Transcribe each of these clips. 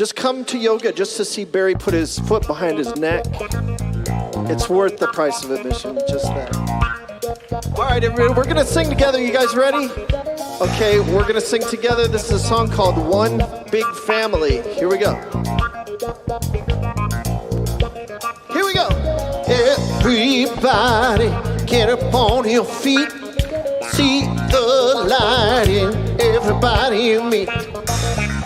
just come to yoga just to see Barry put his foot behind his neck. It's worth the price of admission, just that. All right, everybody, we're going to sing together. You guys ready? Okay, we're going to sing together. This is a song called One Big Family. Here we go. Here we go. Everybody, get up on your feet. See the light in everybody you meet.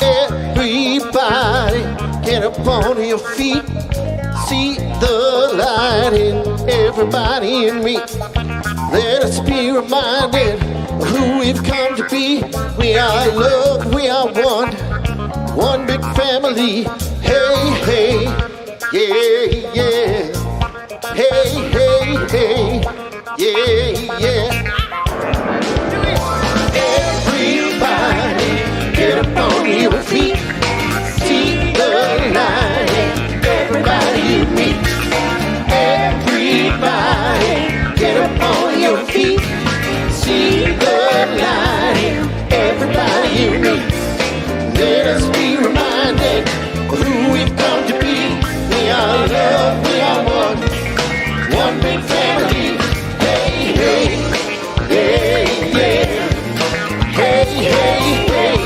Everybody, get up on your feet. See the light in everybody you meet. Let us be reminded of who we've come to be. We are love, we are one big family. Hey, hey, yeah, yeah. Hey, hey, hey, yeah, yeah. Everybody, get up on your feet. See the light in everybody you meet. Everybody, get up on your feet. See the light in everybody you meet. Let us be reminded of who we've come to be. We are love, we are one big family. Hey, hey, yeah, yeah. Hey, hey, hey,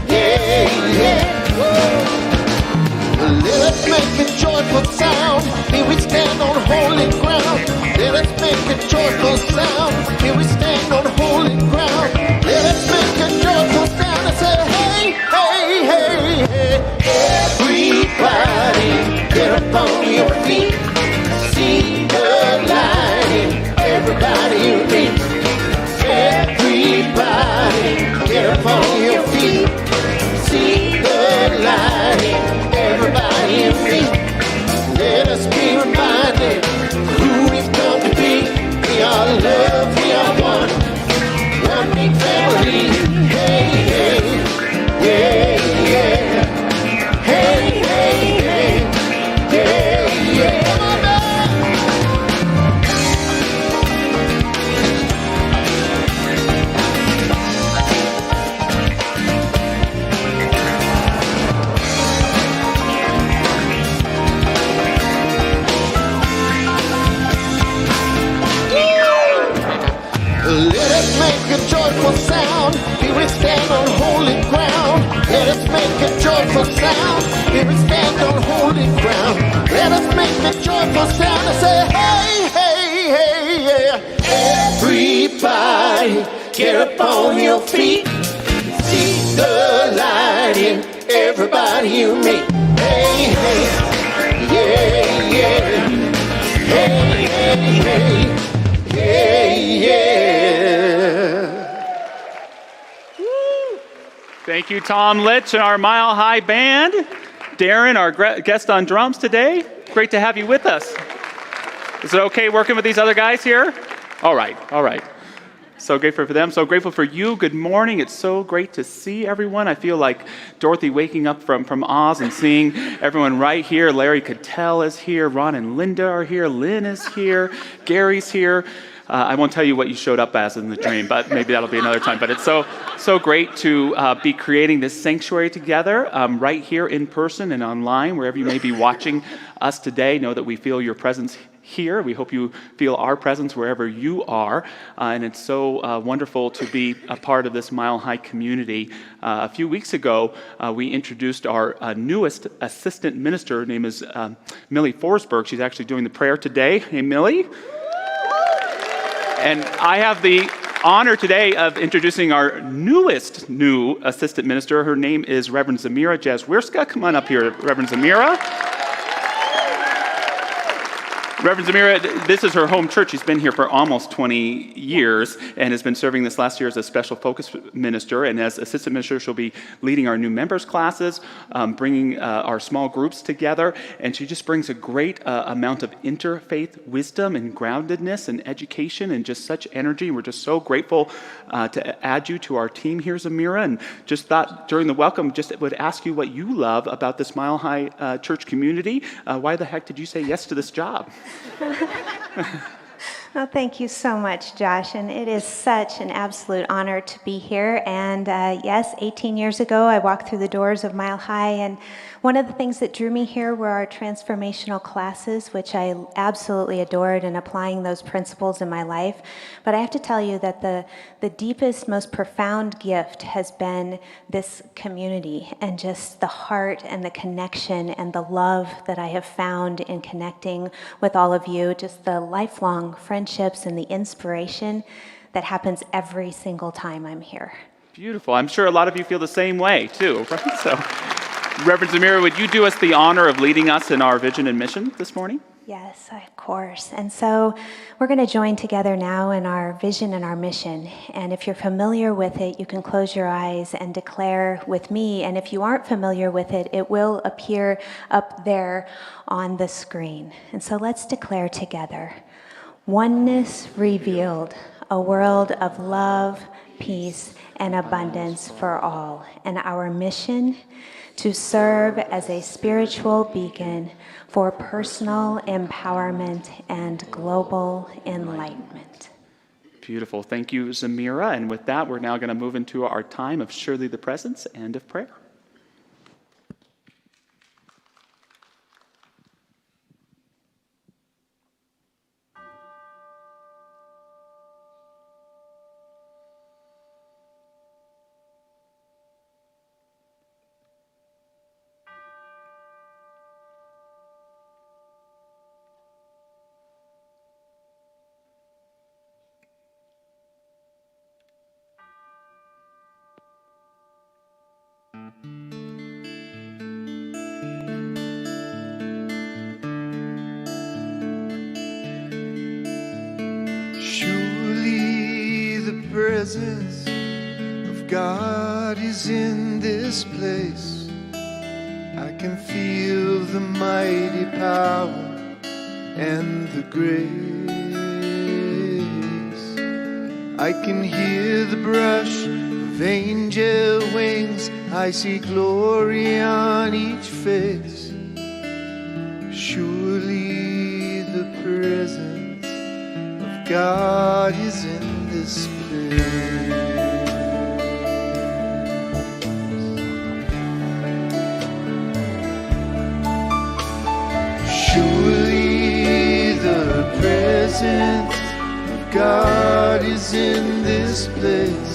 yeah, yeah. Whoa. Let us make a joyful sound. Here we stand on holy ground. Let us make a joyful sound. Here we stand on holy ground. Let us make a joyful sound and say, hey, hey, hey, hey. Everybody, get up on your feet. See the light in everybody you meet. Everybody, get up on your feet. See the light in everybody you meet. Let us be reminded of who we've come to be. We are love, we are one big family. Hey, hey, yeah, yeah. Hey, hey, hey, yeah, yeah. Come on back. Let us make a joyful sound. Here we stand on holy ground. Let us make a joyful sound. Here we stand on holy ground. Let us make a joyful sound and say, hey, hey, hey, yeah. Everybody, get up on your feet. See the light in everybody you meet. Hey, hey, yeah, yeah. Hey, hey, hey. Yeah, yeah. Thank you, Tom Litch and our Mile High Band. Darren, our guest on drums today. Great to have you with us. Is it okay working with these other guys here? All right. So grateful for them, so grateful for you. Good morning. It's so great to see everyone. I feel like Dorothy waking up from Oz and seeing everyone right here. Larry Cattell is here. Ron and Linda are here. Lynn is here. Gary's here. I won't tell you what you showed up as in the dream, but maybe that'll be another time. But it's so great to be creating this sanctuary together right here in person and online, wherever you may be watching us today. Know that we feel your presence here. We hope you feel our presence wherever you are. And it's so wonderful to be a part of this Mile High community. A few weeks ago, we introduced our newest assistant minister. Her name is Millie Forsberg. She's actually doing the prayer today. Hey, Millie. And I have the honor today of introducing our newest assistant minister. Her name is Reverend Zamira Jazwirska. Come on up here, Reverend Zamira. Reverend Zamira, this is her home church. She's been here for almost 20 years and has been serving this last year as a special focus minister. And as assistant minister, she'll be leading our new members classes, bringing our small groups together. And she just brings a great amount of interfaith wisdom and groundedness and education and just such energy. We're just so grateful to add you to our team here, Zamira. And just thought during the welcome, just would ask you what you love about this Mile High church community. Why the heck did you say yes to this job? Well, thank you so much, Josh. And it is such an absolute honor to be here. And yes, 18 years ago, I walked through the doors of Mile High. And one of the things that drew me here were our transformational classes, which I absolutely adored and applying those principles in my life. But I have to tell you that the deepest, most profound gift has been this community and just the heart and the connection and the love that I have found in connecting with all of you, just the lifelong friendships and the inspiration that happens every single time I'm here. Beautiful. I'm sure a lot of you feel the same way, too. Right? So, Reverend Zamira, would you do us the honor of leading us in our vision and mission this morning? Yes, of course. And so we're going to join together now in our vision and our mission. And if you're familiar with it, you can close your eyes and declare with me. And if you aren't familiar with it, it will appear up there on the screen. And so let's declare together. Oneness revealed, a world of love, peace, and abundance for all. And our mission to serve as a spiritual beacon for personal empowerment and global enlightenment. Beautiful. Thank you, Zamira. And with that, we're now going to move into our time of Surely the Presence and of prayer. Surely the presence of God is in this place. I can feel the mighty power and the grace. I can hear the brush of angel wings. I see glory on each face. Surely the presence of God is in this place. Surely the presence of God is in this place.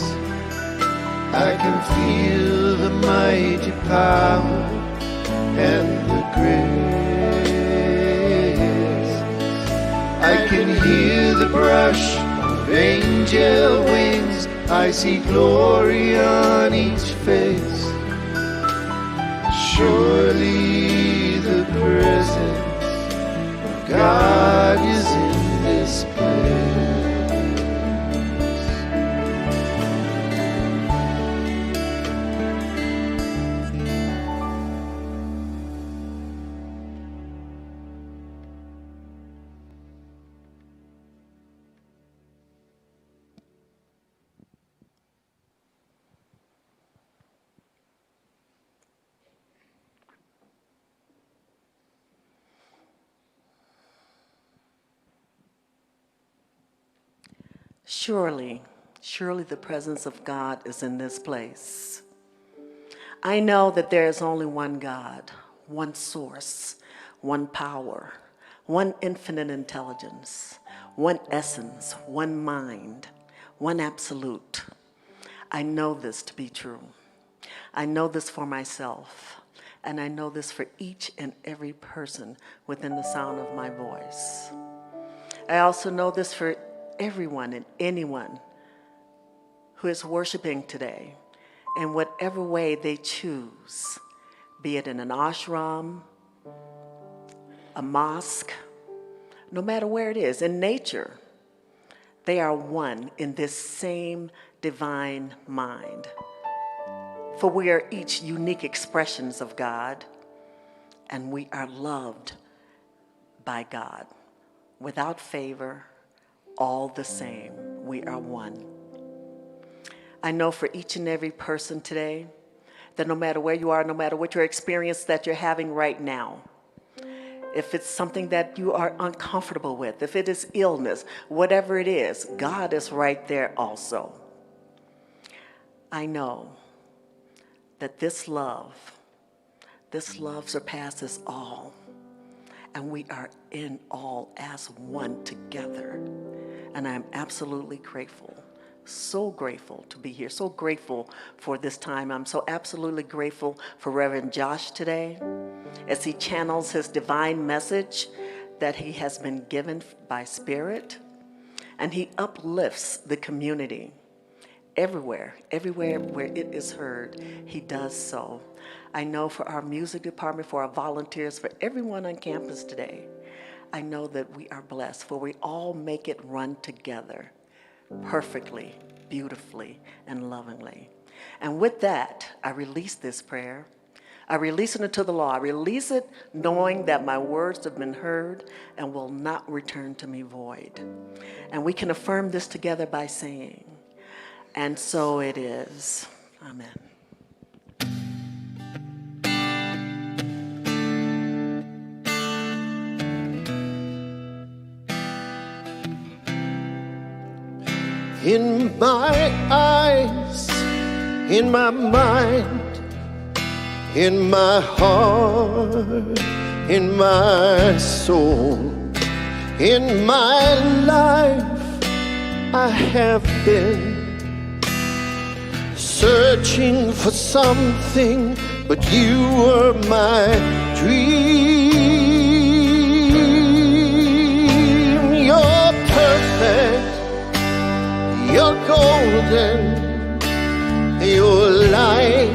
I can feel the mighty power and the grace. I can hear the brush of angel wings. I see glory on each face. Surely the presence of God is in this place. Surely the presence of God is in this place. I know that there is only one God, one source, one power, one infinite intelligence, one essence, one mind, one absolute. I know this to be true. I know this for myself, and I know this for each and every person within the sound of my voice. I also know this for everyone and anyone who is worshiping today in whatever way they choose, be it in an ashram, a mosque, no matter where it is, in nature, they are one in this same divine mind. For we are each unique expressions of God, and we are loved by God. Without favor, all the same, we are one. I know for each and every person today that no matter where you are, no matter what your experience that you're having right now, if it's something that you are uncomfortable with, if it is illness, whatever it is, God is right there also. I know that this love surpasses all, and we are in all as one together. And I'm absolutely grateful, so grateful to be here, so grateful for this time. I'm so absolutely grateful for Reverend Josh today as he channels his divine message that he has been given by Spirit, and he uplifts the community. Everywhere where it is heard, he does so. I know for our music department, for our volunteers, for everyone on campus today, I know that we are blessed, for we all make it run together perfectly, beautifully, and lovingly. And with that, I release this prayer. I release it into the law. I release it knowing that my words have been heard and will not return to me void. And we can affirm this together by saying, and so it is. Amen. In my eyes, in my mind, in my heart, in my soul, in my life, I have been searching for something, but you were my dream. You're perfect, you're golden, you're light,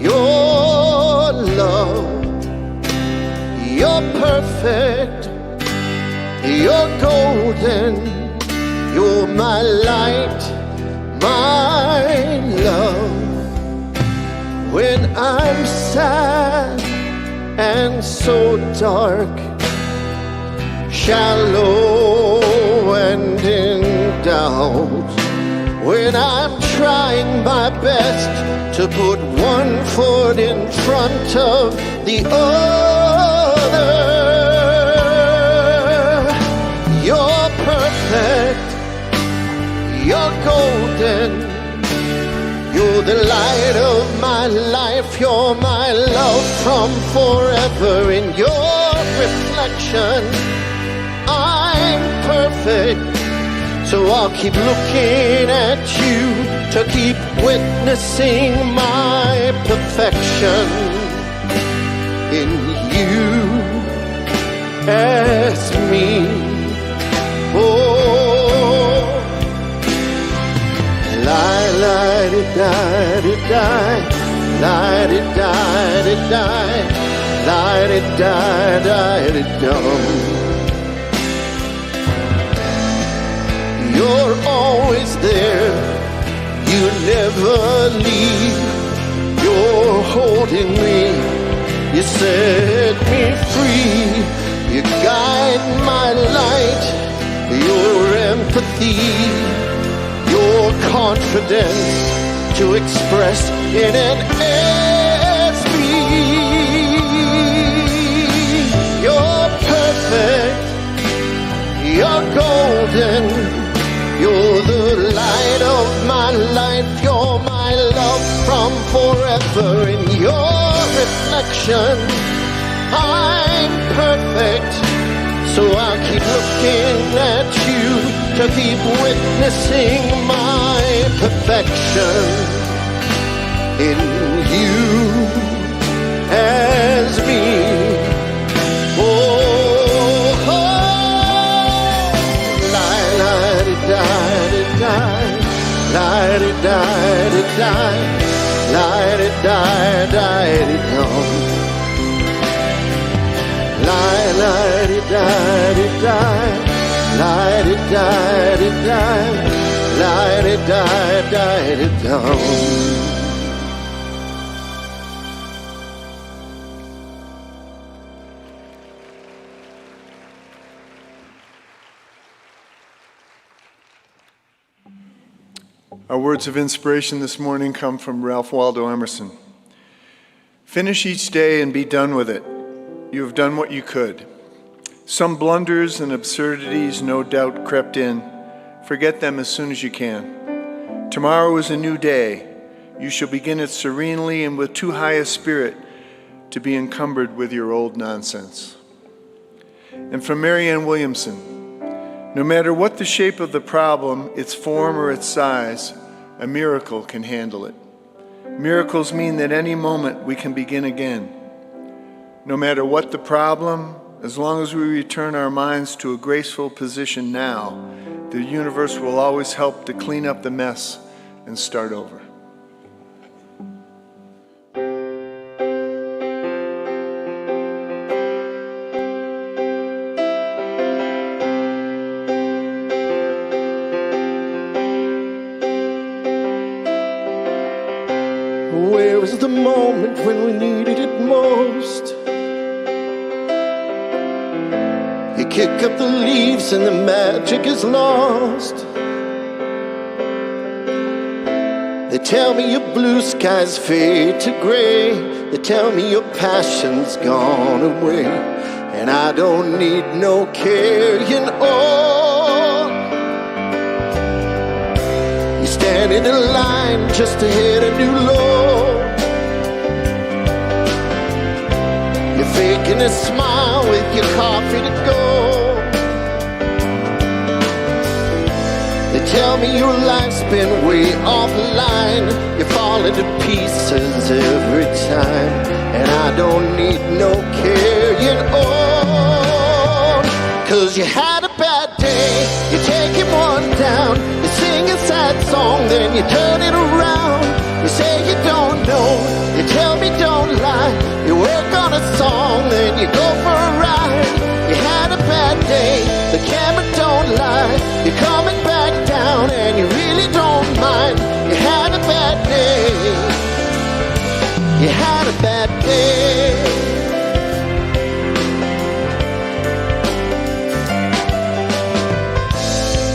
your love. You're perfect, you're golden, you're my light, my love. When I'm sad and so dark, shallow and in doubt, when I'm trying my best to put one foot in front of the other, you're perfect, you're golden, you're the light of my life, you're my love from forever. In your reflection, I'm perfect, so I'll keep looking at you to keep witnessing my perfection in you as me. Oh, lie, lie, di, die, di, die, lie, di, die, di, die, lie, di, die, die, di, dum. You're always there, you never leave, you're holding me, you set me free, you guide my light, your empathy, your confidence to express in an SB. You're perfect, you're golden, you're the light of my life, you're my love from forever. In your reflection, I'm perfect, so I'll keep looking at you to keep witnessing my perfection in you as me. Die, lie, die, die, dum. Lie, lie, die, die, lie, die, die, lie, die, dum. Our words of inspiration this morning come from Ralph Waldo Emerson. Finish each day and be done with it. You have done what you could. Some blunders and absurdities no doubt crept in. Forget them as soon as you can. Tomorrow is a new day. You shall begin it serenely and with too high a spirit to be encumbered with your old nonsense. And from Marianne Williamson, no matter what the shape of the problem, its form or its size, a miracle can handle it. Miracles mean that any moment we can begin again. No matter what the problem, as long as we return our minds to a graceful position now, the universe will always help to clean up the mess and start over. Where was the moment when we needed it most? You kick up the leaves and the magic is lost. They tell me your blue skies fade to gray. They tell me your passion's gone away. And I don't need no carrying on. You stand in a line just to hit a new low. You're faking a smile with your coffee to go. They tell me your life's been way offline. You're falling to pieces every time. And I don't need no carrying on. 'Cause you had a bad day, you take it one down. You sing a sad song, then you turn it around. You say you don't know, you tell me don't lie. You work on a song, then you go for a ride. You had a bad day, the camera don't lie. You're coming back down and you really don't mind. You had a bad day. You had a bad day.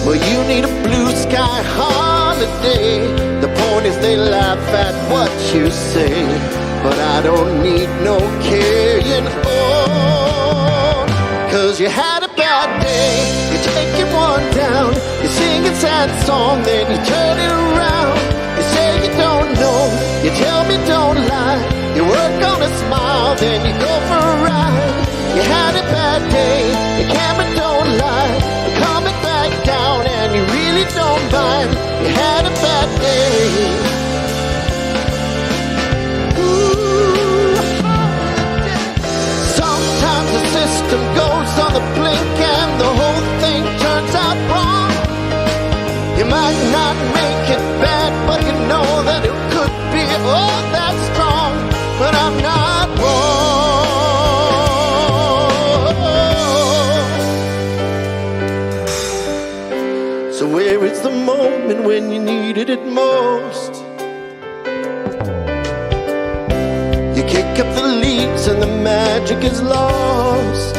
Well, you need a blue sky holiday. The point is they laugh at what you say. But I don't need no carrying on. 'Cause you had a bad day, you take it one down. You sing a sad song, then you turn it around. You say you don't know, you tell me don't lie. You work on a smile, then you go for a ride. You had a bad day, the camera don't lie. You're coming back down and you really don't mind. You had a bad day. Sometimes the system goes on the blink and the whole thing turns out wrong. You might not make it bad, but you know that it could be all that strong. But I'm not wrong. So where is the moment when you needed it most? You kick up the leaves and the magic is lost.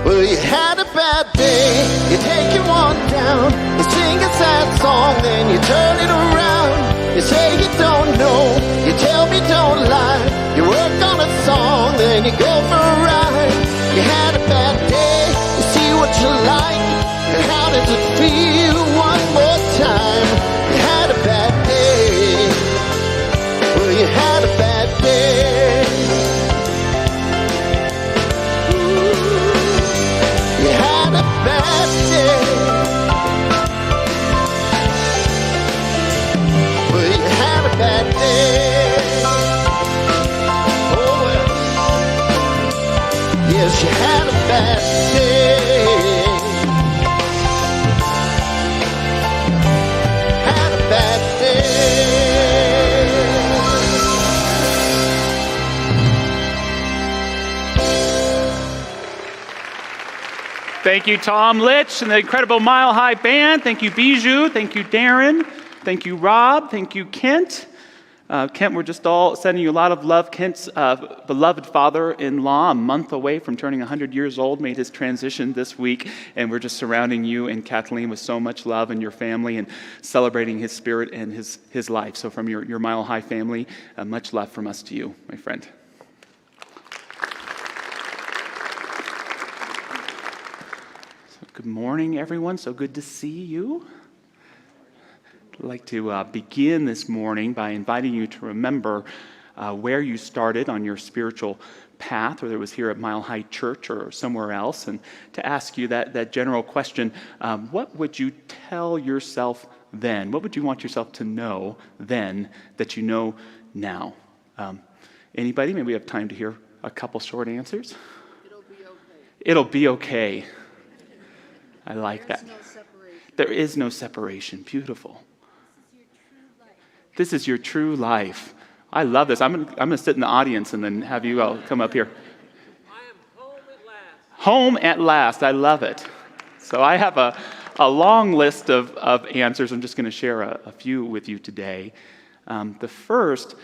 Well, you had a bad day, you take it one down. You sing a sad song, then you turn it around. You say you don't know, you tell me don't lie. You work on a song, then you go for a ride. You had a bad day, you see what you like. And how does it feel one more time? You had a bad day. Well, you had a bad day. You had a bad day. Well, you had a bad day. Oh, well. Yes, you had a bad day. Had a bad day. Thank you, Tom Litch and the incredible Mile High Band. Thank you, Bijou. Thank you, Darren. Thank you, Rob. Thank you, Kent. Kent, we're just all sending you a lot of love. Kent's beloved father-in-law, a month away from turning 100 years old, made his transition this week, and we're just surrounding you and Kathleen with so much love and your family and celebrating his spirit and his life. So from your Mile High family, much love from us to you, my friend. Good morning, everyone. So good to see you. I'd like to begin this morning by inviting you to remember where you started on your spiritual path, whether it was here at Mile High Church or somewhere else, and to ask you that general question, what would you tell yourself then? What would you want yourself to know then that you know now? Anybody? Maybe we have time to hear a couple short answers. It'll be okay. It'll be okay. I like that. There's no separation. There is no separation. Beautiful. This is your true life. This is your true life. I love this. I'm gonna sit in the audience and then have you all come up here. I am home at last. Home at last. I love it. So I have a long list of answers. I'm just going to share a few with you today. The first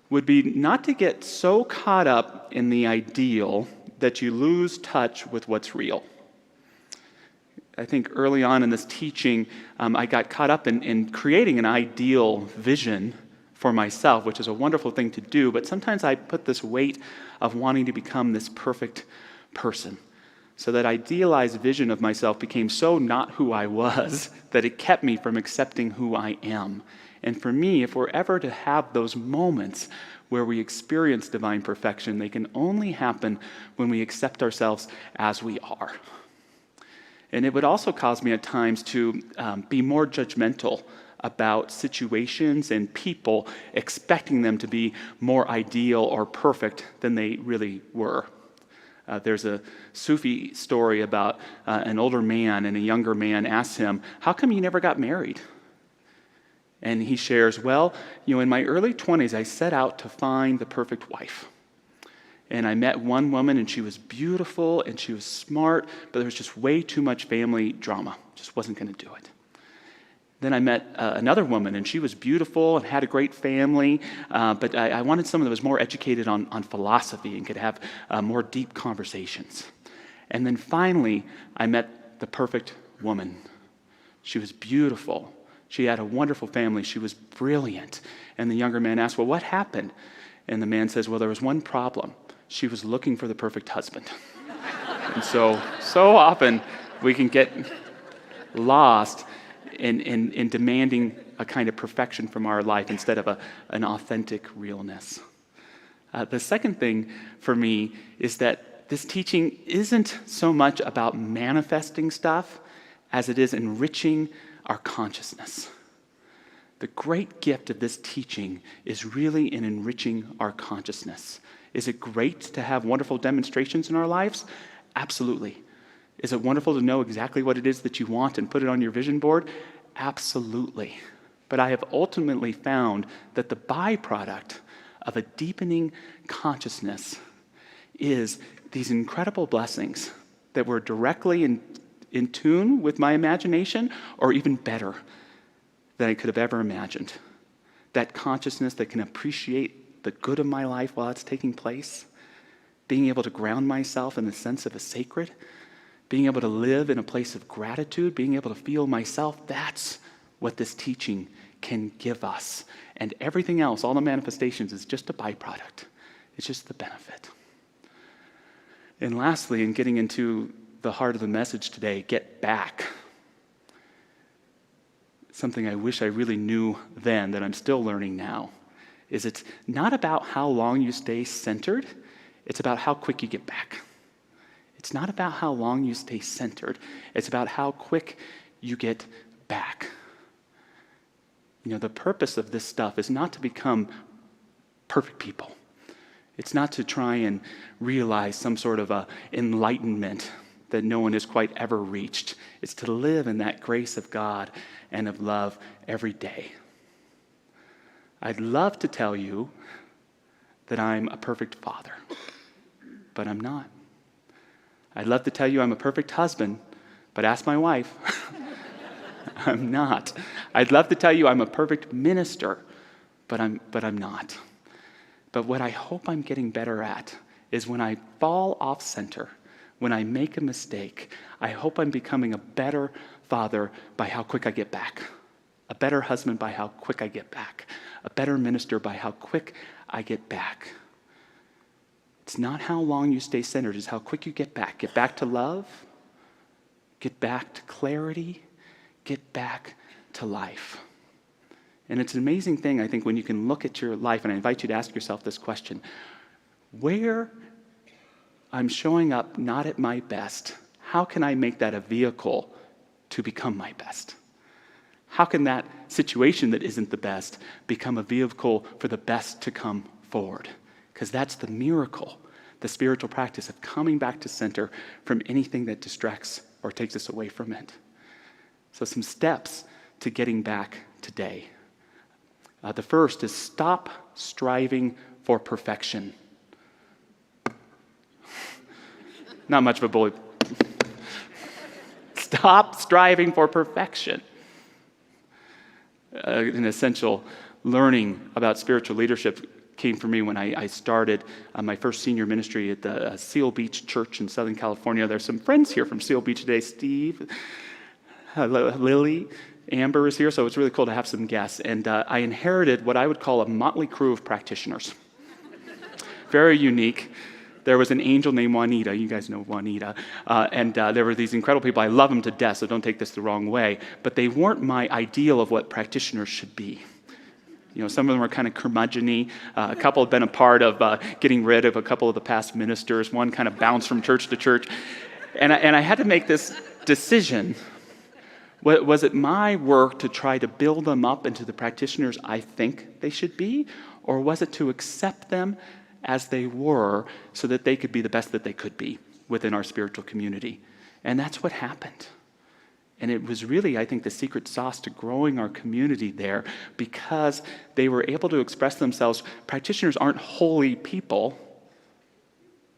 would be not to get so caught up in the ideal that you lose touch with what's real. I think early on in this teaching, I got caught up in creating an ideal vision for myself, which is a wonderful thing to do, but sometimes I put this weight of wanting to become this perfect person. So that idealized vision of myself became so not who I was that it kept me from accepting who I am. And for me, if we're ever to have those moments where we experience divine perfection, they can only happen when we accept ourselves as we are. And it would also cause me at times to be more judgmental about situations and people, expecting them to be more ideal or perfect than they really were. There's a Sufi story about an older man and a younger man asks him, "How come you never got married?" And he shares, "Well, in my early 20s, I set out to find the perfect wife. And I met one woman, and she was beautiful, and she was smart, but there was just way too much family drama. Just wasn't going to do it. Then I met another woman, and she was beautiful and had a great family, but I wanted someone that was more educated on philosophy and could have more deep conversations. And then finally, I met the perfect woman. She was beautiful. She had a wonderful family. She was brilliant." And the younger man asked, "Well, what happened?" And the man says, "Well, there was one problem. She was looking for the perfect husband." And so often we can get lost in demanding a kind of perfection from our life instead of an authentic realness. The second thing for me is that this teaching isn't so much about manifesting stuff as it is enriching our consciousness. The great gift of this teaching is really in enriching our consciousness. Is it great to have wonderful demonstrations in our lives? Absolutely. Is it wonderful to know exactly what it is that you want and put it on your vision board? Absolutely. But I have ultimately found that the byproduct of a deepening consciousness is these incredible blessings that were directly in tune with my imagination, or even better than I could have ever imagined. That consciousness that can appreciate the good of my life while it's taking place, being able to ground myself in the sense of a sacred, being able to live in a place of gratitude, being able to feel myself, that's what this teaching can give us. And everything else, all the manifestations, is just a byproduct. It's just the benefit. And lastly, in getting into the heart of the message today, get back. Something I wish I really knew then that I'm still learning now is it's not about how long you stay centered, it's about how quick you get back. It's not about how long you stay centered, it's about how quick you get back. The purpose of this stuff is not to become perfect people. It's not to try and realize some sort of enlightenment that no one has quite ever reached. It's to live in that grace of God and of love every day. I'd love to tell you that I'm a perfect father, but I'm not. I'd love to tell you I'm a perfect husband, but ask my wife. I'm not. I'd love to tell you I'm a perfect minister, but I'm not. But what I hope I'm getting better at is when I fall off center, when I make a mistake, I hope I'm becoming a better father by how quick I get back, a better husband by how quick I get back, a better minister by how quick I get back. It's not how long you stay centered, it's how quick you get back. Get back to love, get back to clarity, get back to life. And it's an amazing thing, I think, when you can look at your life, and I invite you to ask yourself this question: where I'm showing up not at my best, how can I make that a vehicle to become my best? How can that situation that isn't the best become a vehicle for the best to come forward? Because that's the miracle, the spiritual practice of coming back to center from anything that distracts or takes us away from it. So some steps to getting back today. The first is stop striving for perfection. Not much of a bully. Stop striving for perfection. An essential learning about spiritual leadership came for me when I started my first senior ministry at the Seal Beach Church in Southern California. There's some friends here from Seal Beach today. Steve, Lily, Amber is here, so it's really cool to have some guests. And I inherited what I would call a motley crew of practitioners. Very unique. There was an angel named Juanita. You guys know Juanita. And there were these incredible people. I love them to death, so don't take this the wrong way. But they weren't my ideal of what practitioners should be. You know, some of them were kind of curmudgeon-y. A couple had been a part of getting rid of a couple of the past ministers. One kind of bounced from church to church. And I had to make this decision. Was it my work to try to build them up into the practitioners I think they should be? Or was it to accept them as they were so that they could be the best that they could be within our spiritual community? And that's what happened. And it was really, I think, the secret sauce to growing our community there, because they were able to express themselves. Practitioners aren't holy people.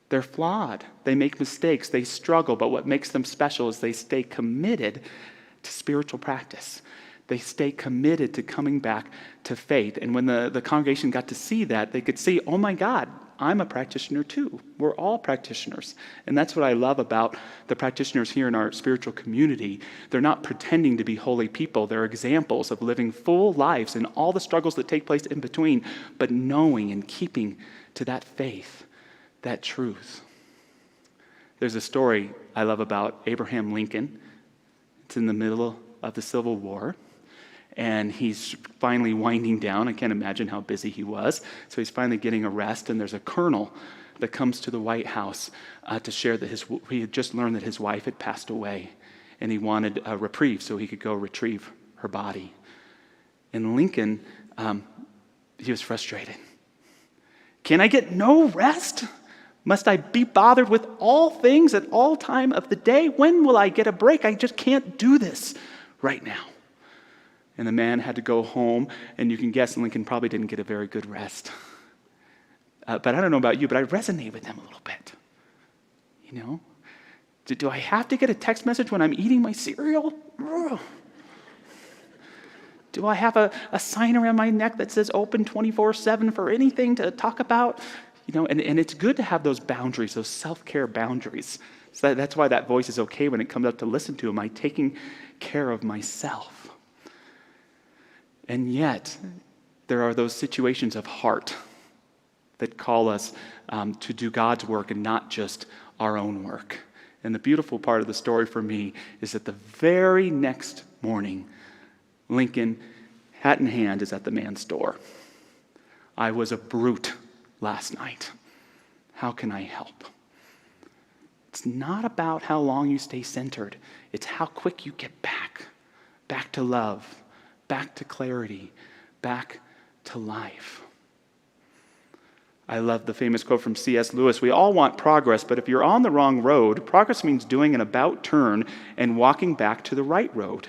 They're flawed. They make mistakes. They struggle. But what makes them special is they stay committed to spiritual practice. They stay committed to coming back to faith. And when the congregation got to see that, they could see, oh my God, I'm a practitioner too. We're all practitioners. And that's what I love about the practitioners here in our spiritual community. They're not pretending to be holy people. They're examples of living full lives and all the struggles that take place in between, but knowing and keeping to that faith, that truth. There's a story I love about Abraham Lincoln. It's in the middle of the Civil War. And he's finally winding down. I can't imagine how busy he was. So he's finally getting a rest, and there's a colonel that comes to the White House to share that he had just learned that his wife had passed away, and he wanted a reprieve so he could go retrieve her body. And Lincoln, he was frustrated. Can I get no rest? Must I be bothered with all things at all time of the day? When will I get a break? I just can't do this right now. And the man had to go home, and you can guess Lincoln probably didn't get a very good rest. But I don't know about you, but I resonate with him a little bit. You know? Do I have to get a text message when I'm eating my cereal? Ugh. Do I have a sign around my neck that says open 24/7 for anything to talk about? You know, and it's good to have those boundaries, those self-care boundaries. So that's why that voice is okay when it comes up to listen to. Am I taking care of myself? And yet, there are those situations of heart that call us to do God's work and not just our own work. And the beautiful part of the story for me is that the very next morning, Lincoln, hat in hand, is at the man's door. I was a brute last night. How can I help? It's not about how long you stay centered. It's how quick you get back to love, back to clarity, back to life. I love the famous quote from C.S. Lewis. We all want progress, but if you're on the wrong road, progress means doing an about turn and walking back to the right road.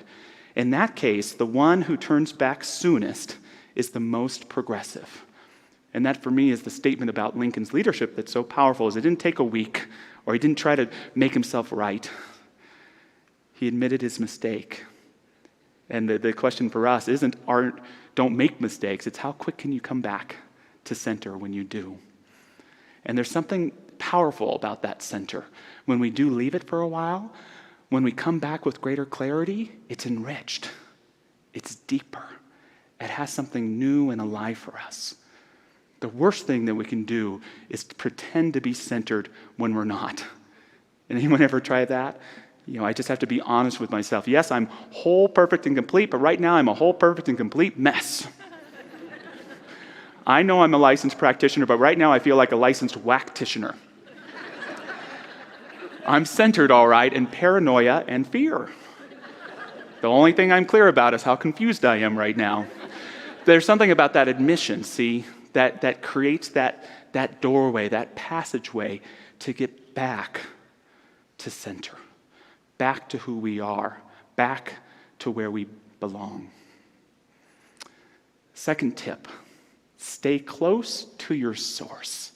In that case, the one who turns back soonest is the most progressive. And that, for me, is the statement about Lincoln's leadership that's so powerful, is it didn't take a week, or he didn't try to make himself right. He admitted his mistake. And the question for us don't make mistakes. It's how quick can you come back to center when you do. And there's something powerful about that center. When we do leave it for a while, when we come back with greater clarity, it's enriched. It's deeper. It has something new and alive for us. The worst thing that we can do is to pretend to be centered when we're not. And anyone ever try that? I just have to be honest with myself. Yes, I'm whole, perfect, and complete, but right now I'm a whole, perfect, and complete mess. I know I'm a licensed practitioner, but right now I feel like a licensed whack-titioner. I'm centered, all right, in paranoia and fear. The only thing I'm clear about is how confused I am right now. There's something about that admission, see, that creates that doorway, that passageway to get back to center, back to who we are, back to where we belong. Second tip, stay close to your source.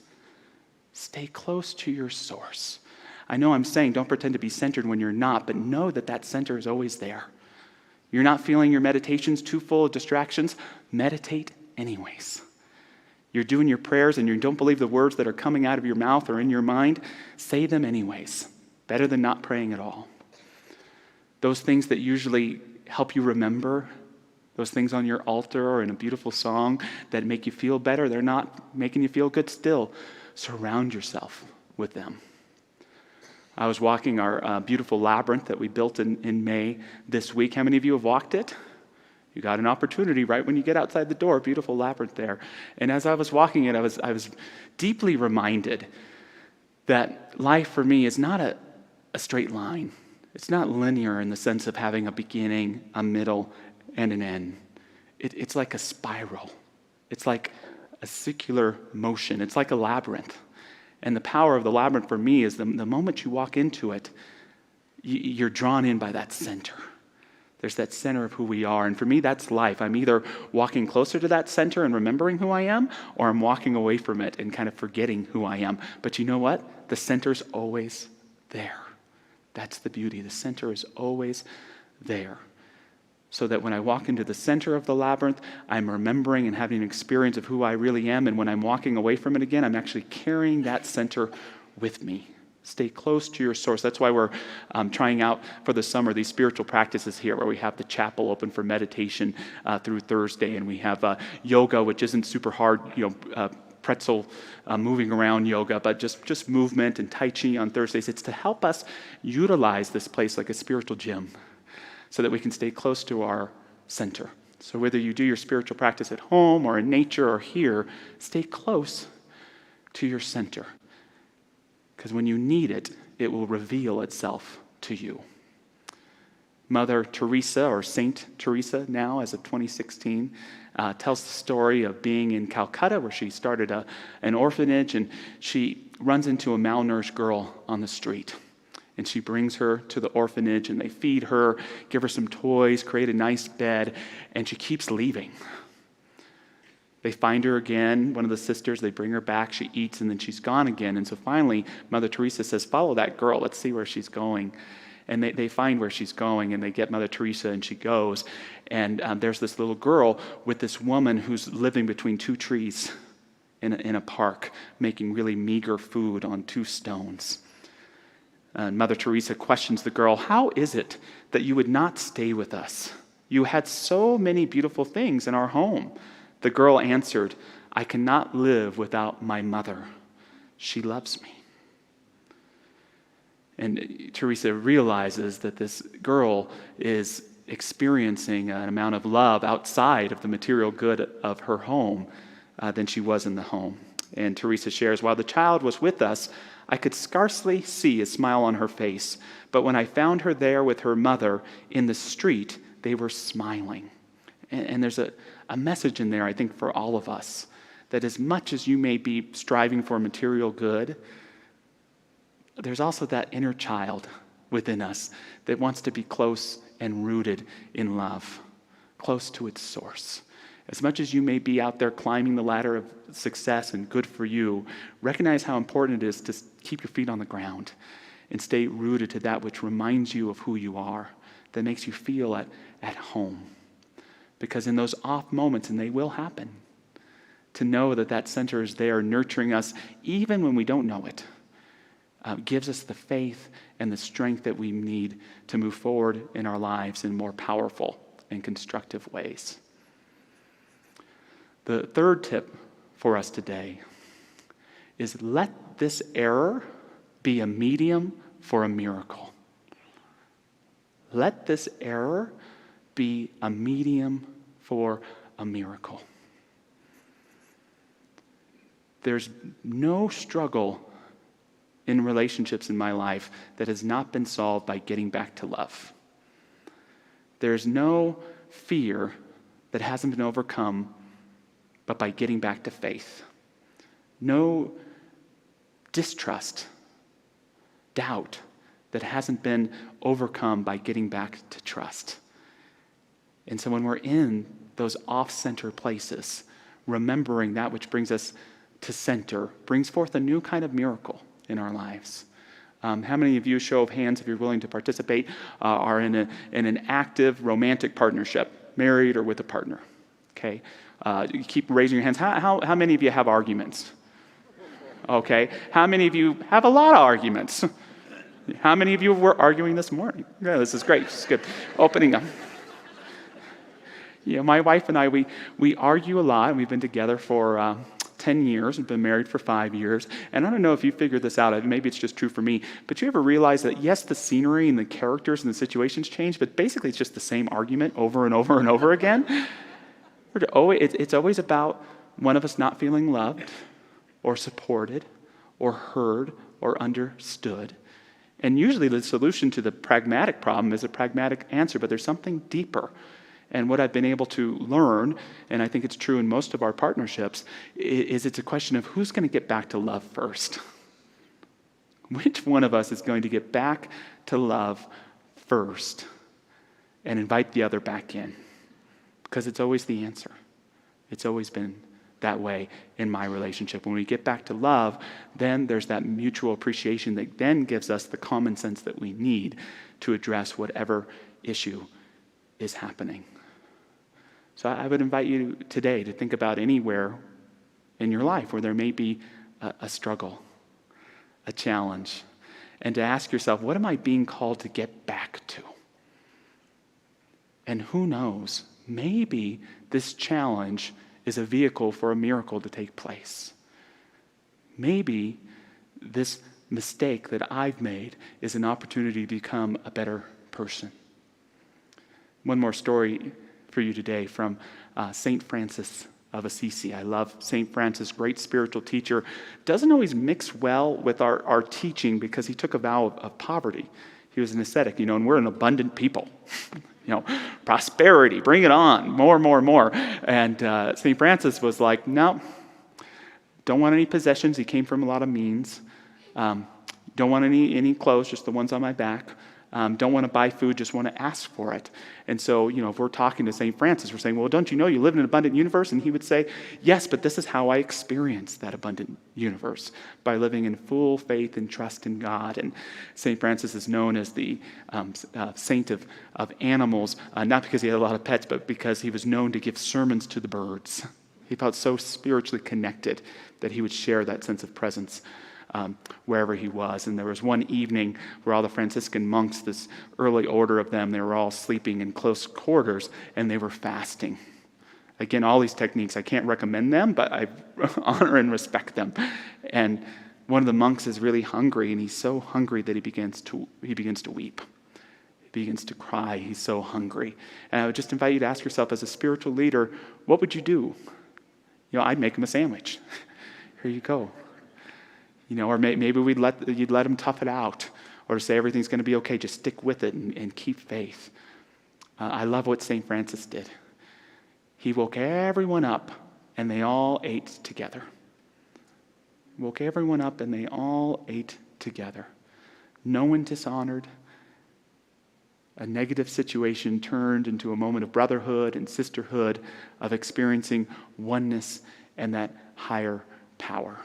Stay close to your source. I know I'm saying don't pretend to be centered when you're not, but know that center is always there. You're not feeling your meditations too full of distractions? Meditate anyways. You're doing your prayers and you don't believe the words that are coming out of your mouth or in your mind? Say them anyways. Better than not praying at all. Those things that usually help you remember, those things on your altar or in a beautiful song that make you feel better, they're not making you feel good still. Surround yourself with them. I was walking our beautiful labyrinth that we built in May this week. How many of you have walked it? You got an opportunity right when you get outside the door, beautiful labyrinth there. And as I was walking it, I was deeply reminded that life for me is not a straight line. It's not linear in the sense of having a beginning, a middle, and an end. It's like a spiral. It's like a circular motion. It's like a labyrinth. And the power of the labyrinth for me is the moment you walk into it, you're drawn in by that center. There's that center of who we are. And for me, that's life. I'm either walking closer to that center and remembering who I am, or I'm walking away from it and kind of forgetting who I am. But you know what? The center's always there. That's the beauty. The center is always there. So that when I walk into the center of the labyrinth, I'm remembering and having an experience of who I really am. And when I'm walking away from it again, I'm actually carrying that center with me. Stay close to your source. That's why we're trying out for the summer these spiritual practices here, where we have the chapel open for meditation through Thursday, and we have yoga, which isn't super hard, pretzel moving around yoga, but just movement, and Tai Chi on Thursdays. It's to help us utilize this place like a spiritual gym, so that we can stay close to our center. So whether you do your spiritual practice at home or in nature or here, stay close to your center. Because when you need it, it will reveal itself to you. Mother Teresa, or Saint Teresa now as of 2016, tells the story of being in Calcutta, where she started an orphanage, and she runs into a malnourished girl on the street. And she brings her to the orphanage, and they feed her, give her some toys, create a nice bed, and she keeps leaving. They find her again, one of the sisters, they bring her back, she eats, and then she's gone again. And so finally, Mother Teresa says, follow that girl, let's see where she's going. And they find where she's going, and they get Mother Teresa, and she goes. And there's this little girl with this woman who's living between two trees in a park, making really meager food on 2 stones. And Mother Teresa questions the girl, how is it that you would not stay with us? You had so many beautiful things in our home. The girl answered, I cannot live without my mother. She loves me. And Teresa realizes that this girl is experiencing an amount of love outside of the material good of her home than she was in the home. And Teresa shares, while the child was with us, I could scarcely see a smile on her face, but when I found her there with her mother in the street, they were smiling. And there's a message in there, I think, for all of us, that as much as you may be striving for material good, there's also that inner child within us that wants to be close and rooted in love, close to its source. As much as you may be out there climbing the ladder of success and good for you, recognize how important it is to keep your feet on the ground and stay rooted to that which reminds you of who you are, that makes you feel at home. Because in those off moments, and they will happen, to know that center is there nurturing us even when we don't know it, gives us the faith and the strength that we need to move forward in our lives in more powerful and constructive ways. The third tip for us today is let this error be a medium for a miracle. let this error be a medium for a miracle. There's no struggle in relationships in my life that has not been solved by getting back to love. There's no fear that hasn't been overcome but by getting back to faith. No distrust, doubt that hasn't been overcome by getting back to trust. And so when we're in those off-center places, remembering that which brings us to center brings forth a new kind of miracle in our lives. How many of you, show of hands, if you're willing to participate, are in an active romantic partnership, married or with a partner? Okay, you keep raising your hands. How many of you have arguments? Okay, how many of you have a lot of arguments? How many of you were arguing this morning? Yeah, this is great. This is good. Opening up. You know, my wife and I, we argue a lot. We've been together for 10 years. We've been married for 5 years. And I don't know if you figured this out. Maybe it's just true for me. But you ever realize that, yes, the scenery and the characters and the situations change, but basically it's just the same argument over and over and over again? It's always about one of us not feeling loved or supported or heard or understood. And usually the solution to the pragmatic problem is a pragmatic answer, but there's something deeper. And what I've been able to learn, and I think it's true in most of our partnerships, is it's a question of who's going to get back to love first. Which one of us is going to get back to love first and invite the other back in? Because it's always the answer. It's always been that way in my relationship. When we get back to love, then there's that mutual appreciation that then gives us the common sense that we need to address whatever issue is happening. So I would invite you today to think about anywhere in your life where there may be a struggle, a challenge, and to ask yourself, what am I being called to get back to? And who knows, maybe this challenge is a vehicle for a miracle to take place. Maybe this mistake that I've made is an opportunity to become a better person. One more story for you today from St. Francis of Assisi. I love St. Francis, great spiritual teacher. Doesn't always mix well with our teaching because he took a vow of poverty. He was an ascetic, and we're an abundant people. Prosperity, bring it on, more. And St. Francis was like, no, don't want any possessions. He came from a lot of means. Don't want any clothes, just the ones on my back. Don't want to buy food, just want to ask for it. And so, if we're talking to St. Francis, we're saying, well, don't you know you live in an abundant universe? And he would say, yes, but this is how I experience that abundant universe, by living in full faith and trust in God. And St. Francis is known as the saint of animals, not because he had a lot of pets, but because he was known to give sermons to the birds. He felt so spiritually connected that he would share that sense of presence wherever he was. And there was one evening where all the Franciscan monks, this early order of them, they were all sleeping in close quarters and they were fasting. Again, all these techniques, I can't recommend them, but I honor and respect them. And one of the monks is really hungry, and he's so hungry that he begins to weep. He begins to cry. He's so hungry. And I would just invite you to ask yourself, as a spiritual leader, what would you do? I'd make him a sandwich. Here you go. Or maybe you'd let him tough it out, or say everything's going to be okay. Just stick with it and keep faith. I love what St. Francis did. He woke everyone up, and they all ate together. Woke everyone up, and they all ate together. No one dishonored. A negative situation turned into a moment of brotherhood and sisterhood, of experiencing oneness and that higher power.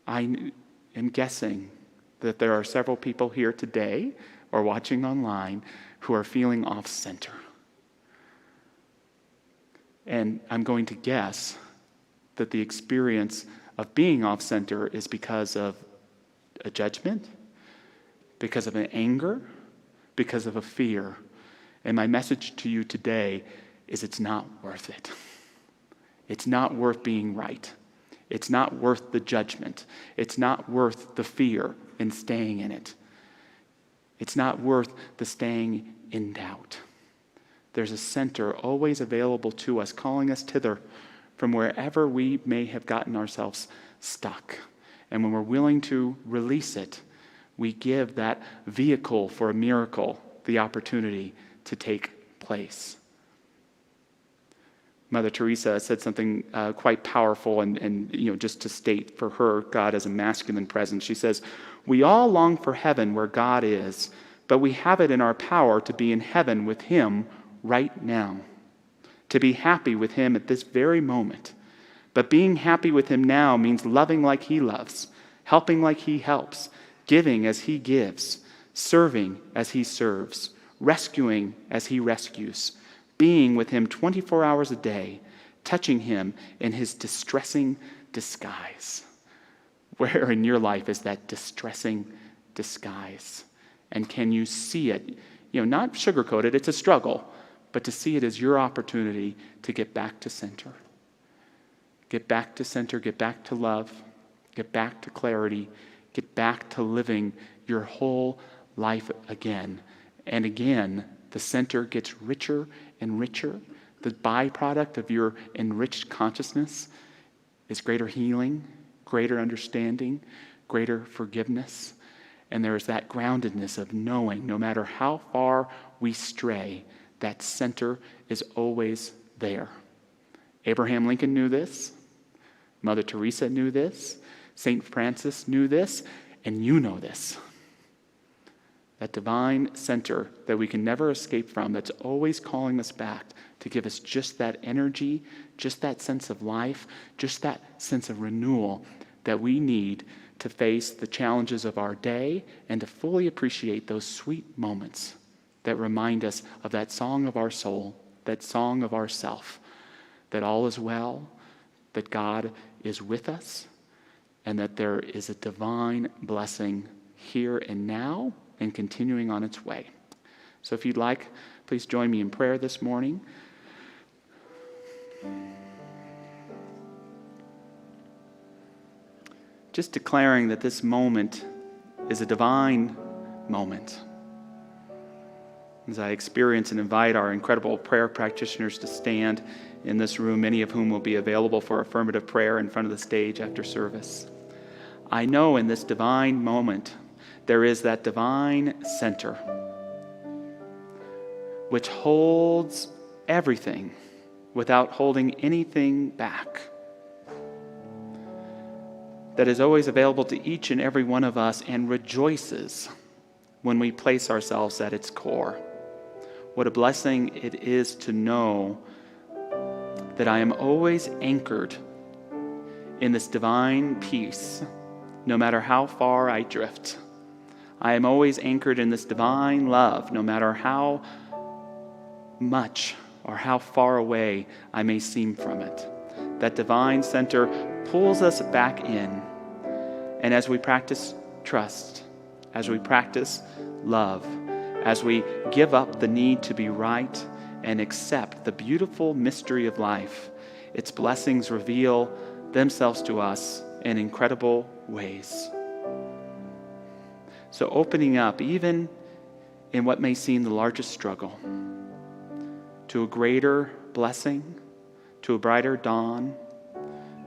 I am guessing that there are several people here today or watching online who are feeling off center. And I'm going to guess that the experience of being off center is because of a judgment, because of an anger, because of a fear. And my message to you today is it's not worth it. It's not worth being right. It's not worth the judgment. It's not worth the fear in staying in it. It's not worth the staying in doubt. There's a center always available to us, calling us thither from wherever we may have gotten ourselves stuck. And when we're willing to release it, we give that vehicle for a miracle the opportunity to take place. Mother Teresa said something quite powerful, and just to state for her God as a masculine presence. She says, "We all long for heaven where God is, but we have it in our power to be in heaven with Him right now, to be happy with Him at this very moment. But being happy with Him now means loving like He loves, helping like He helps, giving as He gives, serving as He serves, rescuing as He rescues, being with Him 24 hours a day, touching Him in His distressing disguise." Where in your life is that distressing disguise? And can you see it? Not sugarcoat it, it's a struggle, but to see it as your opportunity to get back to center. Get back to center, get back to love, get back to clarity, get back to living your whole life again. And again, the center gets richer and richer. The byproduct of your enriched consciousness is greater healing, greater understanding, greater forgiveness. And there is that groundedness of knowing no matter how far we stray, that center is always there. Abraham Lincoln knew this. Mother Teresa knew this. St. Francis knew this. And you know this. That divine center that we can never escape from, that's always calling us back to give us just that energy, just that sense of life, just that sense of renewal that we need to face the challenges of our day and to fully appreciate those sweet moments that remind us of that song of our soul, that song of ourself, that all is well, that God is with us, and that there is a divine blessing here and now and continuing on its way. So if you'd like, please join me in prayer this morning. Just declaring that this moment is a divine moment. As I experience and invite our incredible prayer practitioners to stand in this room, many of whom will be available for affirmative prayer in front of the stage after service. I know in this divine moment, there is that divine center which holds everything without holding anything back. That is always available to each and every one of us and rejoices when we place ourselves at its core. What a blessing it is to know that I am always anchored in this divine peace, no matter how far I drift. I am always anchored in this divine love, no matter how much or how far away I may seem from it. That divine center pulls us back in. And as we practice trust, as we practice love, as we give up the need to be right and accept the beautiful mystery of life, its blessings reveal themselves to us in incredible ways. So opening up, even in what may seem the largest struggle, to a greater blessing, to a brighter dawn,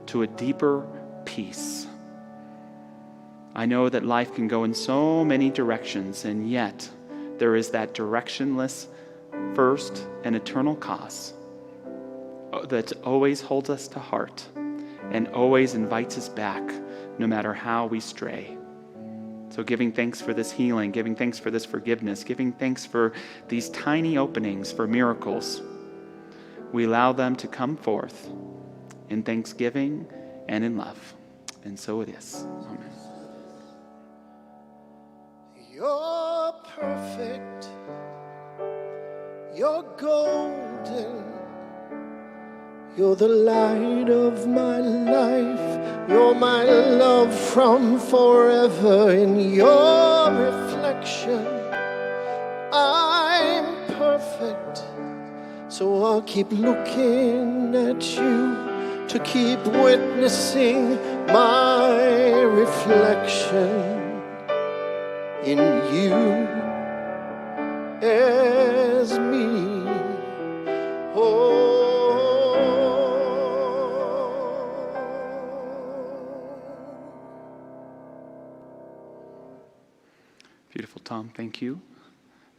to a deeper peace. I know that life can go in so many directions, and yet there is that directionless first and eternal cause that always holds us to heart and always invites us back no matter how we stray. So giving thanks for this healing, giving thanks for this forgiveness, giving thanks for these tiny openings for miracles, we allow them to come forth in thanksgiving and in love. And so it is. Amen. You're perfect. You're golden. You're the light of my life. You're my love from forever. In your reflection, I'm perfect. So I'll keep looking at you to keep witnessing my reflection in you as me. Oh. Beautiful, Tom. Thank you.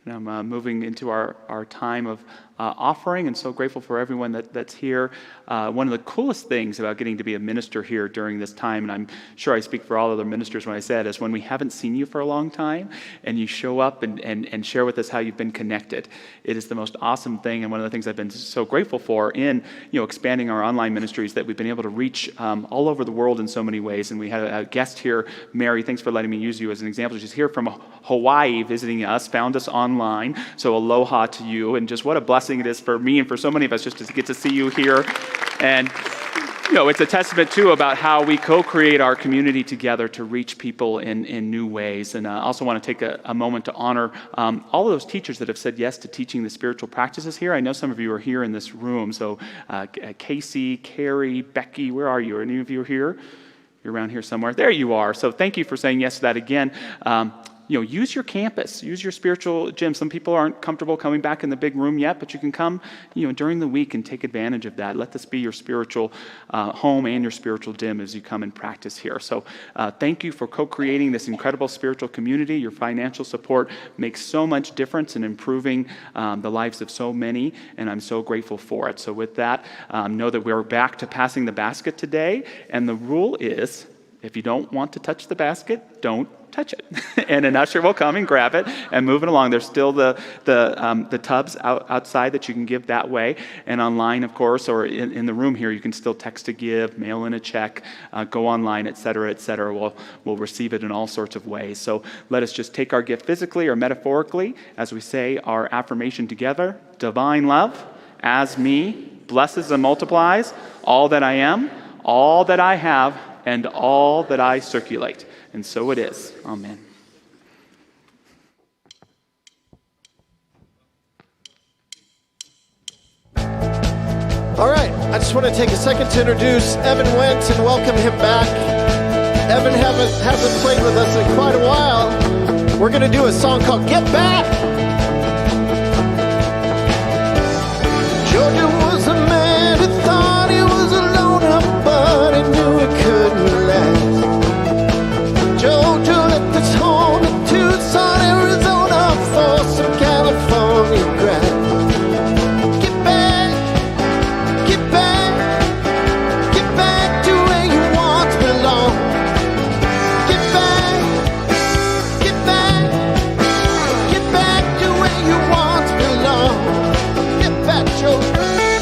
And I'm moving into our time of offering, and so grateful for everyone that's here. One of the coolest things about getting to be a minister here during this time, and I'm sure I speak for all other ministers when I say it, is when we haven't seen you for a long time, and you show up and share with us how you've been connected. It is the most awesome thing, and one of the things I've been so grateful for in expanding our online ministries, that we've been able to reach all over the world in so many ways. And we had a guest here, Mary. Thanks for letting me use you as an example. She's here from Hawaii visiting us, found us online. So aloha to you, and just what a blessing it is for me and for so many of us just to get to see you here. And it's a testament too about how we co-create our community together to reach people in new ways. And I also want to take a moment to honor all of those teachers that have said yes to teaching the spiritual practices here. I know some of you are here in this room. So Casey, Carrie, Becky, where are you? Are any of you here? You're around here somewhere. There you are. So thank you for saying yes to that again. Use your campus, use your spiritual gym. Some people aren't comfortable coming back in the big room yet, but you can come, during the week and take advantage of that. Let this be your spiritual home and your spiritual gym as you come and practice here. So thank you for co-creating this incredible spiritual community. Your financial support makes so much difference in improving the lives of so many, and I'm so grateful for it. So with that, know that we're back to passing the basket today, and the rule is, if you don't want to touch the basket, don't touch it. And an usher will come and grab it and move it along. There's still the tubs outside that you can give that way. And online, of course, or in the room here, you can still text to give, mail in a check, go online, et cetera, et cetera. We'll receive it in all sorts of ways. So let us just take our gift physically or metaphorically as we say our affirmation together. Divine love, as me, blesses and multiplies all that I am, all that I have, and all that I circulate. And so it is. Amen. All right, I just want to take a second to introduce Evan Wentz and welcome him back. Evan hasn't played with us in quite a while. We're going to do a song called Get Back. Georgia was a man who thought he was a loner, but he knew he couldn't last. Georgia left his home in Tucson, Arizona for some California grass. Get back, get back, get back to where you once belonged. Get back, get back, get back to where you once belonged. Get back, Georgia.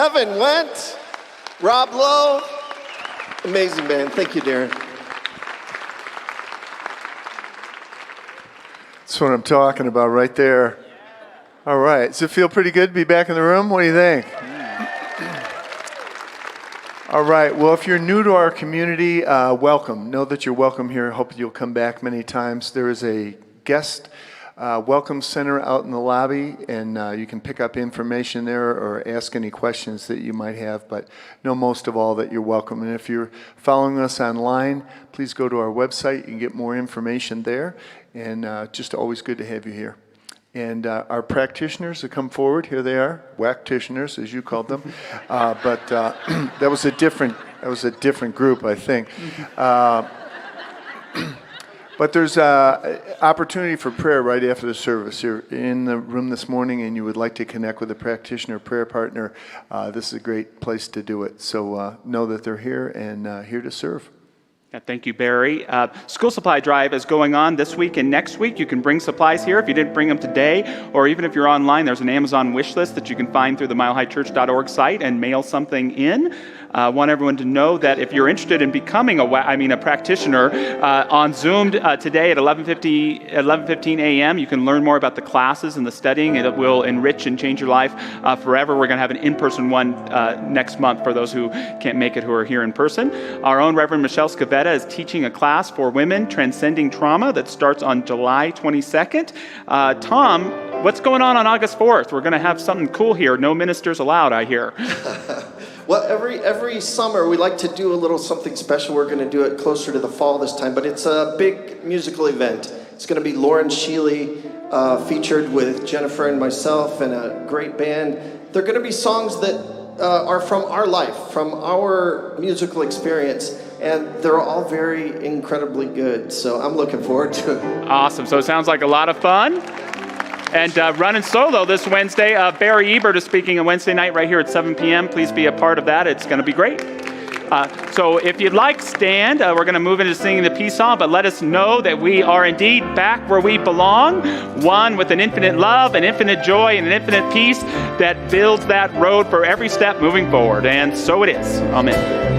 Evan went. Rob Lowe. Amazing band. Thank you, Darren. That's what I'm talking about right there. All right. Does it feel pretty good to be back in the room? What do you think? All right. Well, if you're new to our community, welcome. Know that you're welcome here. Hope you'll come back many times. There is a guest welcome center out in the lobby, and you can pick up information there or ask any questions that you might have. But know most of all that you're welcome. And if you're following us online, please go to our website. You can get more information there. And just always good to have you here. And our practitioners that come forward, here they are, whack-titioners, as you called them. But that was a different group, I think. But there's opportunity for prayer right after the service. You're in the room this morning and you would like to connect with a practitioner, prayer partner. This is a great place to do it. So know that they're here and here to serve. Yeah, thank you, Barry. School supply drive is going on this week and next week. You can bring supplies here if you didn't bring them today, or even if you're online, there's an Amazon wish list that you can find through the milehighchurch.org site and mail something in. I want everyone to know that if you're interested in becoming a practitioner on Zoom today at 11:15 a.m., you can learn more about the classes and the studying. It will enrich and change your life forever. We're going to have an in-person one next month for those who can't make it, who are here in person. Our own Reverend Michelle Scavetta is teaching a class for women, Transcending Trauma, that starts on July 22nd. Tom, what's going on August 4th? We're going to have something cool here. No ministers allowed, I hear. Well, every summer we like to do a little something special. We're going to do it closer to the fall this time, but it's a big musical event. It's going to be Lauren Sheely featured with Jennifer and myself and a great band. They're going to be songs that are from our life, from our musical experience, and they're all very incredibly good. So I'm looking forward to it. Awesome. So it sounds like a lot of fun. And running solo this Wednesday, Barry Ebert is speaking on Wednesday night right here at 7 p.m. Please be a part of that. It's going to be great. So if you'd like, stand. We're going to move into singing the peace song, but let us know that we are indeed back where we belong, one with an infinite love, an infinite joy, and an infinite peace that builds that road for every step moving forward. And so it is. Amen.